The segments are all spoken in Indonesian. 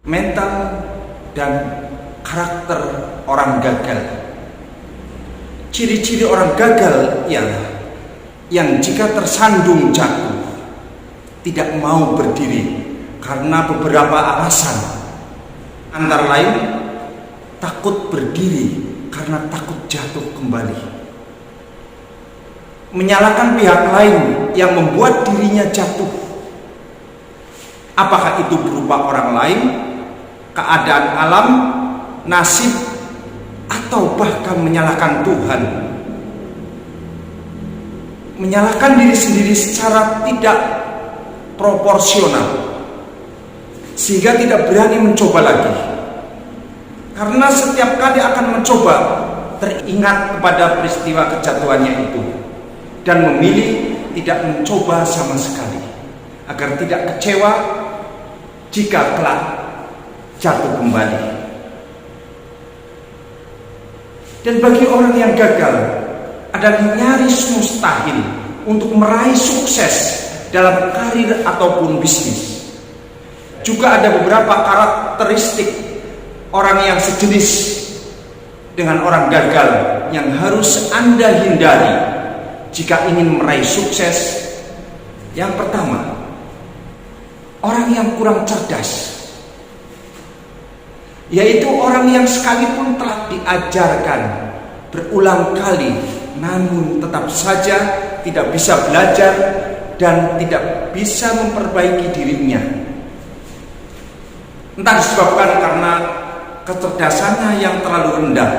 mental dan karakter orang gagal. Ciri-ciri orang gagal ialah yang jika tersandung jatuh tidak mau berdiri karena beberapa alasan, antara lain takut berdiri karena takut jatuh kembali, menyalahkan pihak lain yang membuat dirinya jatuh, apakah itu berupa orang lain, keadaan alam, nasib, atau bahkan menyalahkan Tuhan. Menyalahkan diri sendiri secara tidak proporsional, sehingga tidak berani mencoba lagi. Karena setiap kali akan mencoba, teringat kepada peristiwa kejatuhannya itu, dan memilih tidak mencoba sama sekali, agar tidak kecewa jika kelak jatuh kembali. Dan bagi orang yang gagal, adalah nyaris mustahil untuk meraih sukses dalam karir ataupun bisnis. Juga ada beberapa karakteristik orang yang sejenis dengan orang gagal yang harus Anda hindari jika ingin meraih sukses. Yang pertama, orang yang kurang cerdas, yaitu orang yang sekalipun telah diajarkan berulang kali, namun tetap saja tidak bisa belajar dan tidak bisa memperbaiki dirinya. Entah disebabkan karena kecerdasannya yang terlalu rendah,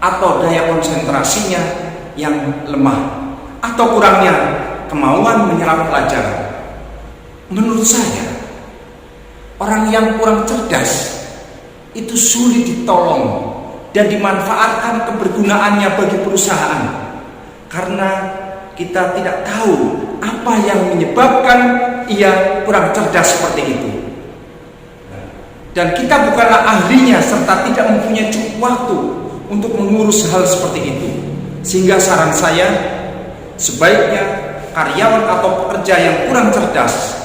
atau daya konsentrasinya yang lemah, atau kurangnya kemauan menyerap pelajaran. Menurut saya, orang yang kurang cerdas itu sulit ditolong dan dimanfaatkan kebergunaannya bagi perusahaan, karena kita tidak tahu apa yang menyebabkan ia kurang cerdas seperti itu, dan kita bukanlah ahlinya serta tidak mempunyai cukup waktu untuk mengurus hal seperti itu. Sehingga saran saya, sebaiknya karyawan atau pekerja yang kurang cerdas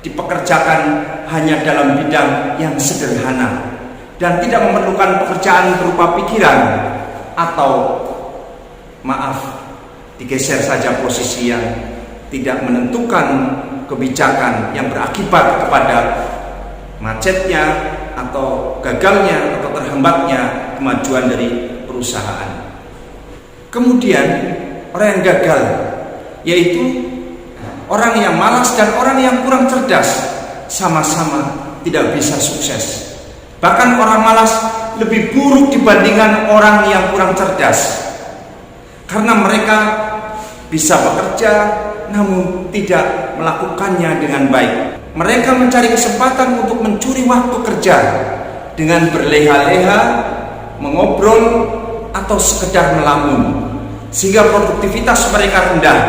dipekerjakan hanya dalam bidang yang sederhana dan tidak memerlukan pekerjaan berupa pikiran, atau digeser saja posisi yang tidak menentukan kebijakan yang berakibat kepada macetnya atau gagalnya atau terhambatnya kemajuan dari perusahaan. Kemudian orang yang gagal, yaitu orang yang malas dan orang yang kurang cerdas, sama-sama tidak bisa sukses. Bahkan orang malas lebih buruk dibandingkan orang yang kurang cerdas, karena mereka bisa bekerja namun tidak melakukannya dengan baik. Mereka mencari kesempatan untuk mencuri waktu kerja dengan berleha-leha, mengobrol, atau sekedar melamun, sehingga produktivitas mereka rendah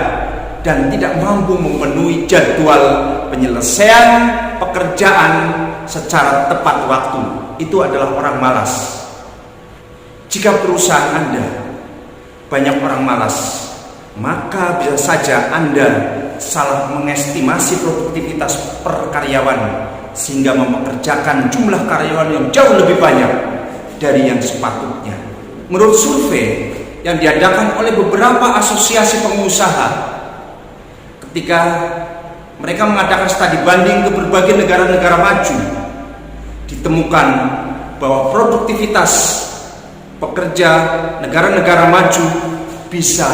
dan tidak mampu memenuhi jadwal penyelesaian pekerjaan secara tepat waktu. Itu adalah orang malas. Jika perusahaan Anda banyak orang malas, maka bisa saja Anda salah mengestimasi produktivitas per karyawan, sehingga mempekerjakan jumlah karyawan yang jauh lebih banyak dari yang sepatutnya. Menurut survei yang diadakan oleh beberapa asosiasi pengusaha, ketika mereka mengadakan studi banding ke berbagai negara-negara maju, ditemukan bahwa produktivitas pekerja negara-negara maju bisa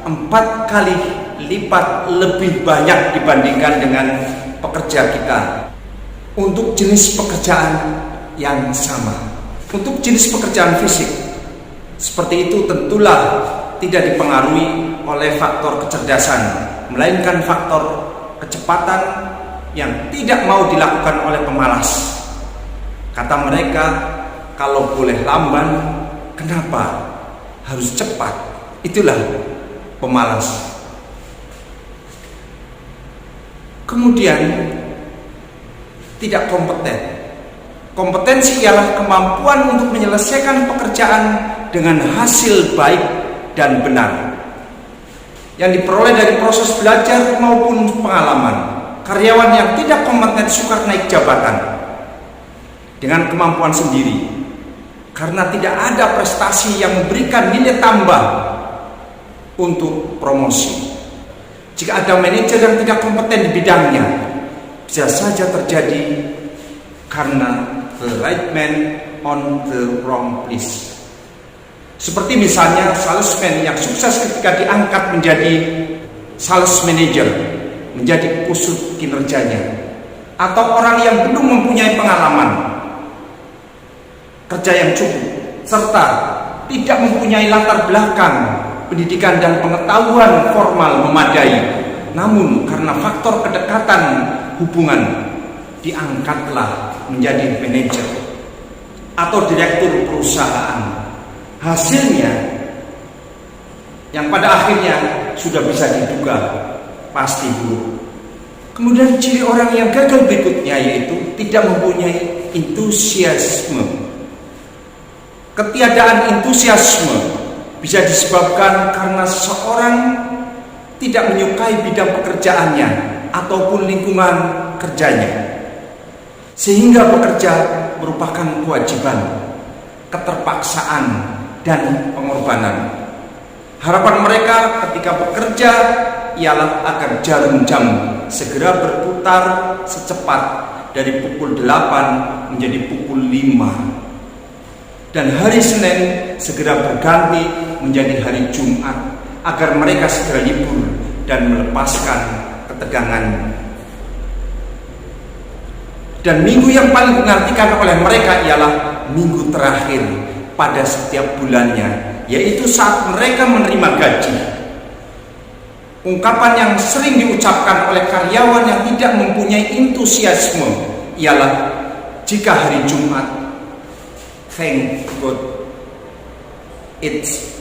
4 kali lipat lebih banyak dibandingkan dengan pekerja kita untuk jenis pekerjaan yang sama. Untuk jenis pekerjaan fisik seperti itu tentulah tidak dipengaruhi oleh faktor kecerdasan, melainkan faktor kecepatan yang tidak mau dilakukan oleh pemalas. Kata mereka, kalau boleh lamban, kenapa harus cepat? Itulah pemalas. Kemudian tidak kompeten. Kompetensi ialah kemampuan untuk menyelesaikan pekerjaan dengan hasil baik dan benar, yang diperoleh dari proses belajar maupun pengalaman. Karyawan yang tidak kompeten sukar naik jabatan, dengan kemampuan sendiri, karena tidak ada prestasi yang memberikan nilai tambah untuk promosi. Jika ada manajer yang tidak kompeten di bidangnya, bisa saja terjadi karena the right man on the wrong place. Seperti misalnya salesman yang sukses ketika diangkat menjadi sales manager, menjadi pusat kinerjanya, atau orang yang belum mempunyai pengalaman kerja yang cukup, serta tidak mempunyai latar belakang pendidikan dan pengetahuan formal memadai, namun karena faktor kedekatan hubungan diangkatlah menjadi manajer atau direktur perusahaan. Hasilnya yang pada akhirnya sudah bisa diduga pasti buruk. Kemudian ciri orang yang gagal berikutnya yaitu tidak mempunyai entusiasme. Ketiadaan entusiasme bisa disebabkan karena seseorang tidak menyukai bidang pekerjaannya ataupun lingkungan kerjanya, sehingga bekerja merupakan kewajiban, keterpaksaan, dan pengorbanan. Harapan mereka ketika bekerja ialah agar jarum jam segera berputar secepat dari pukul 8 menjadi pukul 5. Dan hari Senin segera berganti menjadi hari Jumat agar mereka segera libur dan melepaskan ketegangan. Dan minggu yang paling dinantikan oleh mereka ialah minggu terakhir pada setiap bulannya, yaitu saat mereka menerima gaji. Ungkapan yang sering diucapkan oleh karyawan yang tidak mempunyai entusiasme ialah, jika hari Jumat, thank God it's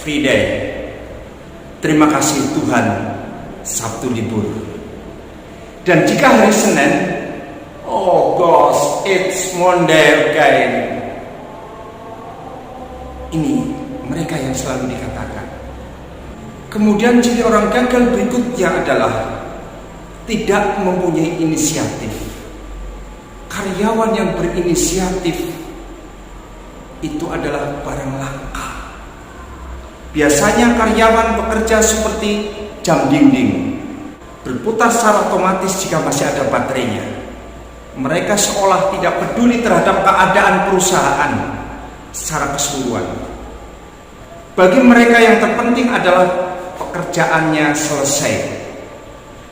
free day. Terima kasih Tuhan, Sabtu libur. Dan jika hari Senin, oh gosh, it's Monday again. Ini mereka yang selalu dikatakan. Kemudian ciri orang gagal berikutnya adalah tidak mempunyai inisiatif. Karyawan yang berinisiatif itu adalah barang langka. Biasanya karyawan bekerja seperti jam dinding, berputar secara otomatis jika masih ada baterainya. Mereka seolah tidak peduli terhadap keadaan perusahaan secara keseluruhan. Bagi mereka yang terpenting adalah pekerjaannya selesai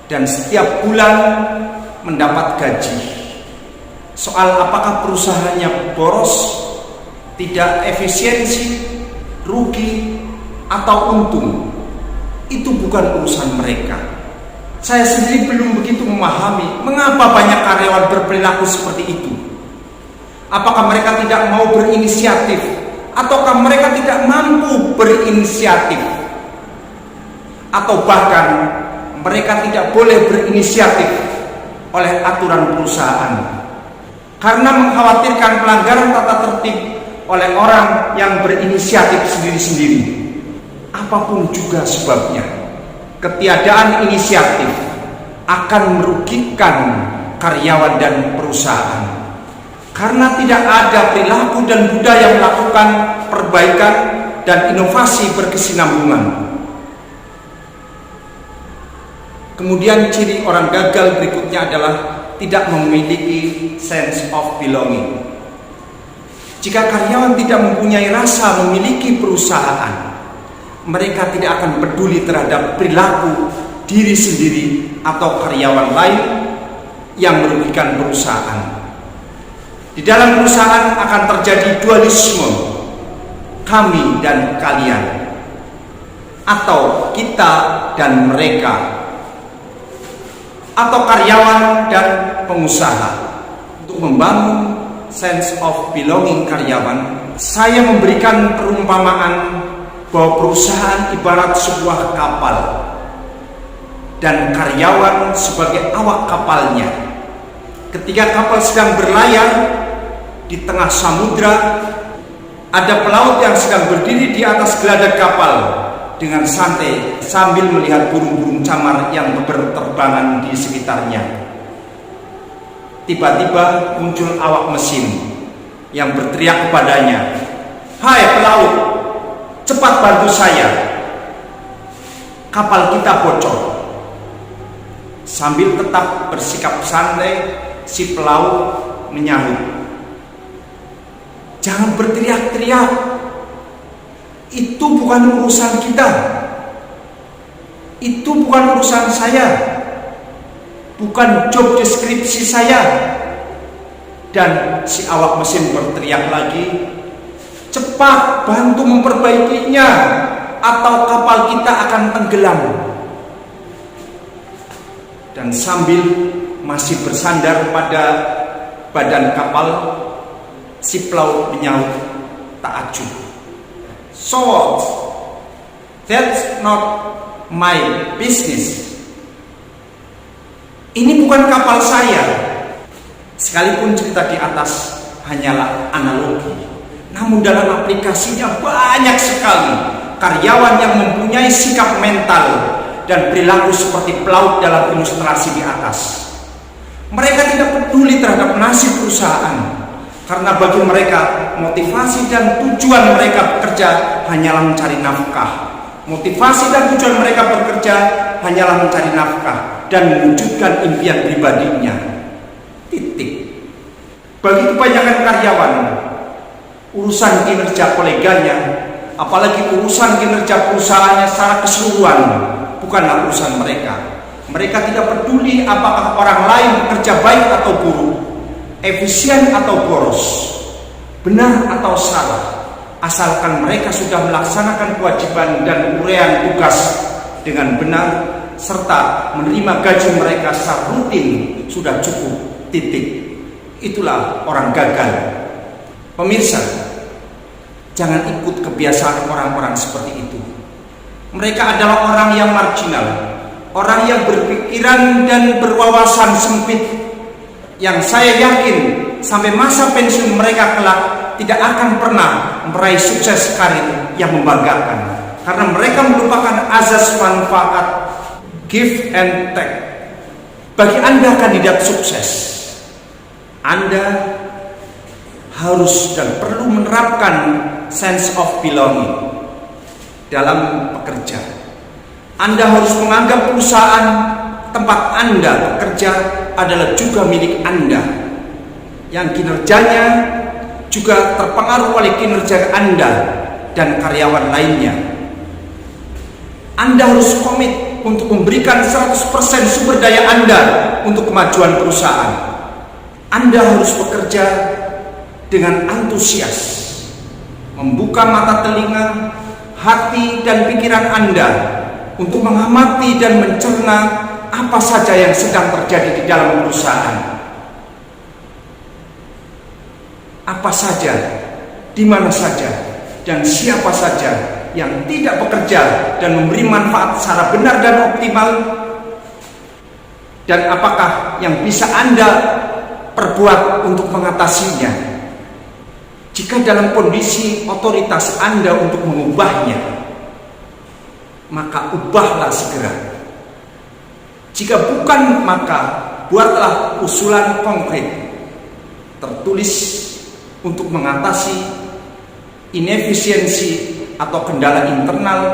dan setiap bulan mendapat gaji. Soal apakah perusahaannya boros, tidak efisiensi, rugi, atau untung, itu bukan urusan mereka. Saya sendiri belum begitu memahami mengapa banyak karyawan berperilaku seperti itu. Apakah mereka tidak mau berinisiatif, ataukah mereka tidak mampu berinisiatif, atau bahkan mereka tidak boleh berinisiatif oleh aturan perusahaan karena mengkhawatirkan pelanggaran tata tertib oleh orang yang berinisiatif sendiri-sendiri. Apapun juga sebabnya, ketiadaan inisiatif akan merugikan karyawan dan perusahaan, karena tidak ada perilaku dan budaya melakukan perbaikan dan inovasi berkesinambungan. Kemudian ciri orang gagal berikutnya adalah tidak memiliki sense of belonging. Jika karyawan tidak mempunyai rasa memiliki perusahaan, mereka tidak akan peduli terhadap perilaku diri sendiri atau karyawan lain yang merugikan perusahaan. Di dalam perusahaan akan terjadi dualisme, kami dan kalian, atau kita dan mereka, atau karyawan dan pengusaha. Untuk membangun sense of belonging karyawan, saya memberikan perumpamaan bahwa perusahaan ibarat sebuah kapal dan karyawan sebagai awak kapalnya. Ketika kapal sedang berlayar di tengah samudra, ada pelaut yang sedang berdiri di atas geladak kapal dengan santai sambil melihat burung-burung camar yang berterbangan di sekitarnya. Tiba-tiba muncul awak mesin yang berteriak kepadanya, "Hai pelaut, cepat bantu saya, kapal kita bocor." Sambil tetap bersikap santai, si pelaut menyahut, "Jangan berteriak-teriak, itu bukan urusan kita, itu bukan urusan saya, bukan job deskripsi saya." Dan si awak mesin berteriak lagi, "Cepat bantu memperbaikinya, atau kapal kita akan tenggelam." Dan sambil masih bersandar pada badan kapal, si pelaut menyahut takjub, "So what? That's not my business. Ini bukan kapal saya." Sekalipun cerita di atas hanyalah analogi, namun dalam aplikasinya banyak sekali karyawan yang mempunyai sikap mental dan perilaku seperti pelaut dalam ilustrasi di atas. Mereka tidak peduli terhadap nasib perusahaan, karena bagi mereka motivasi dan tujuan mereka bekerja hanyalah mencari nafkah. Motivasi dan tujuan mereka bekerja hanyalah mencari nafkah dan mewujudkan impian pribadinya. Titik. Bagi kebanyakan karyawan, urusan kinerja koleganya, apalagi urusan kinerja perusahaannya secara keseluruhan, bukanlah urusan mereka. Mereka tidak peduli apakah orang lain bekerja baik atau buruk, efisien atau boros, benar atau salah, asalkan mereka sudah melaksanakan kewajiban dan uraian tugas dengan benar serta menerima gaji mereka secara rutin, sudah cukup. Titik. Itulah orang gagal. Pemirsa, jangan ikut kebiasaan orang-orang seperti itu. Mereka adalah orang yang marginal, orang yang berpikiran dan berwawasan sempit, yang saya yakin sampai masa pensiun mereka kelak tidak akan pernah meraih sukses karir yang membanggakan, karena mereka melupakan azas manfaat, give and take. Bagi Anda kandidat sukses, Anda harus dan perlu menerapkan sense of belonging dalam bekerja. Anda harus menganggap perusahaan tempat Anda bekerja adalah juga milik Anda, yang kinerjanya juga terpengaruh oleh kinerja Anda dan karyawan lainnya. Anda harus komit untuk memberikan 100% sumber daya Anda untuk kemajuan perusahaan. Anda harus bekerja dengan antusias, membuka mata telinga, hati dan pikiran Anda untuk mengamati dan mencerna apa saja yang sedang terjadi di dalam perusahaan. Apa saja, di mana saja, dan siapa saja yang tidak bekerja dan memberi manfaat secara benar dan optimal, dan apakah yang bisa Anda perbuat untuk mengatasinya. Jika dalam kondisi otoritas Anda untuk mengubahnya, maka ubahlah segera. Jika bukan, maka buatlah usulan konkret tertulis untuk mengatasi inefisiensi atau kendala internal,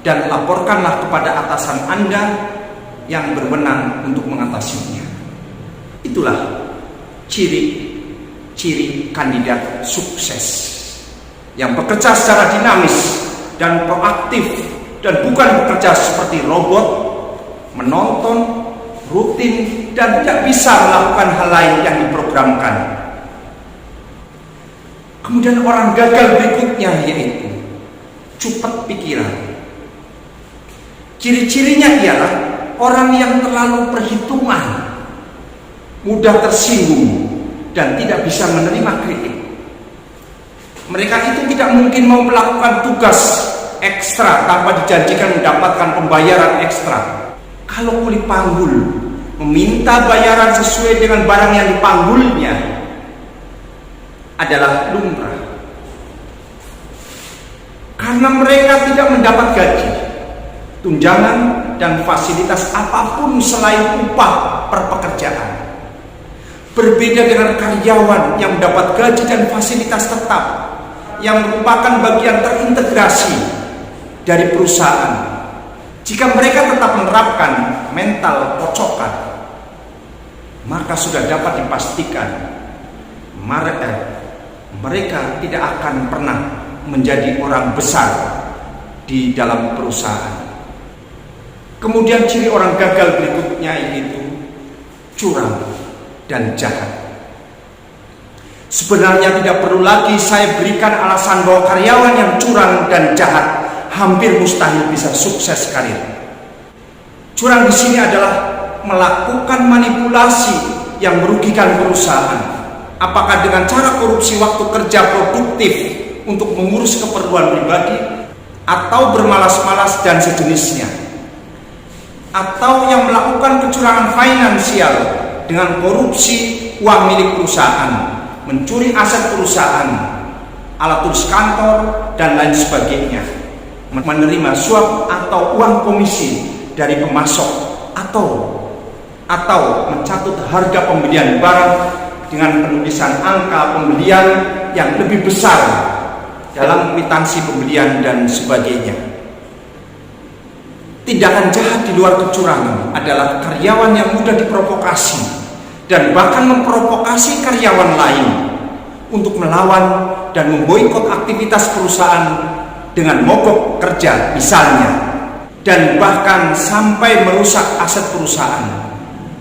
dan laporkanlah kepada atasan Anda yang berwenang untuk mengatasinya. Itulah ciri-ciri kandidat sukses yang bekerja secara dinamis dan proaktif, dan bukan bekerja seperti robot, menonton, rutin, dan tidak bisa melakukan hal lain yang diprogramkan. Kemudian orang gagal berikutnya yaitu cepat pikiran. Ciri-cirinya ialah orang yang terlalu perhitungan, mudah tersinggung, dan tidak bisa menerima kritik. Mereka itu tidak mungkin mau melakukan tugas ekstra tanpa dijanjikan mendapatkan pembayaran ekstra. Kalau kuli panggul meminta bayaran sesuai dengan barang yang dipanggulnya adalah lumrah, karena mereka tidak mendapat gaji, tunjangan, dan fasilitas apapun selain upah per pekerjaan. Berbeda dengan karyawan yang mendapat gaji dan fasilitas tetap, yang merupakan bagian terintegrasi dari perusahaan. Jika mereka tetap menerapkan mental pocokan, maka sudah dapat dipastikan mereka tidak akan pernah menjadi orang besar di dalam perusahaan. Kemudian ciri orang gagal berikutnya yaitu curang dan jahat. Sebenarnya tidak perlu lagi saya berikan alasan bahwa karyawan yang curang dan jahat hampir mustahil bisa sukses karir. Curang di sini adalah melakukan manipulasi yang merugikan perusahaan. Apakah dengan cara korupsi waktu kerja produktif untuk mengurus keperluan pribadi, atau bermalas-malas dan sejenisnya, atau yang melakukan kecurangan finansial dengan korupsi uang milik perusahaan, mencuri aset perusahaan, alat tulis kantor, dan lain sebagainya, menerima suap atau uang komisi dari pemasok, atau mencatut harga pembelian barang dengan penulisan angka pembelian yang lebih besar dalam kwitansi pembelian dan sebagainya. Tindakan jahat di luar kecurangan adalah karyawan yang mudah diprovokasi dan bahkan memprovokasi karyawan lain untuk melawan dan memboikot aktivitas perusahaan dengan mogok kerja misalnya, dan bahkan sampai merusak aset perusahaan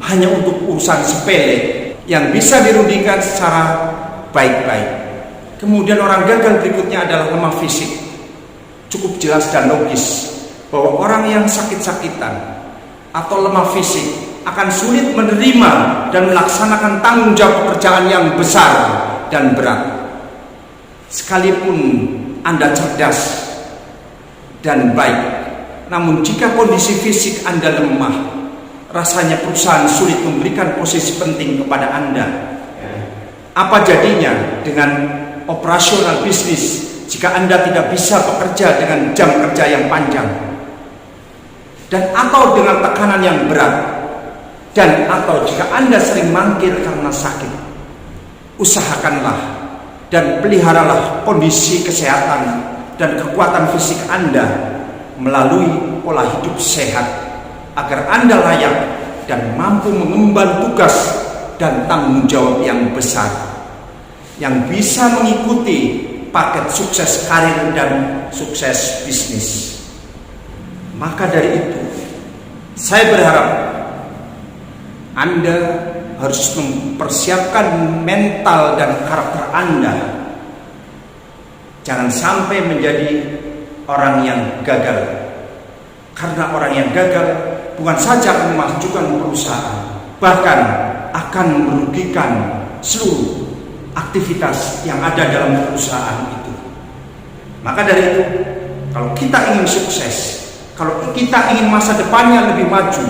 hanya untuk urusan sepele yang bisa dirugikan secara baik-baik. Kemudian orang gagal berikutnya adalah lemah fisik. Cukup jelas dan logis bahwa orang yang sakit-sakitan atau lemah fisik akan sulit menerima dan melaksanakan tanggung jawab pekerjaan yang besar dan berat. Sekalipun Anda cerdas dan baik, namun jika kondisi fisik Anda lemah, rasanya perusahaan sulit memberikan posisi penting kepada Anda. Apa jadinya dengan operasional bisnis jika Anda tidak bisa bekerja dengan jam kerja yang panjang, dan atau dengan tekanan yang berat, dan atau jika Anda sering mangkir karena sakit? Usahakanlah dan peliharalah kondisi kesehatan dan kekuatan fisik Anda melalui pola hidup sehat, agar Anda layak dan mampu mengemban tugas dan tanggung jawab yang besar, yang bisa mengikuti paket sukses karir dan sukses bisnis. Maka dari itu, saya berharap Anda harus mempersiapkan mental dan karakter Anda. Jangan sampai menjadi orang yang gagal. Karena orang yang gagal bukan saja akan memajukan perusahaan, bahkan akan merugikan seluruh aktivitas yang ada dalam perusahaan itu. Maka dari itu, kalau kita ingin sukses, kalau kita ingin masa depannya lebih maju,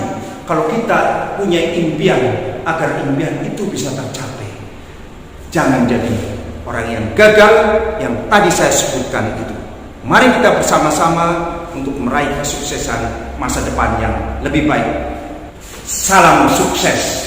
kalau kita punya impian agar impian itu bisa tercapai, jangan jadi orang yang gagal yang tadi saya sebutkan itu. Mari kita bersama-sama untuk meraih kesuksesan masa depan yang lebih baik. Salam sukses.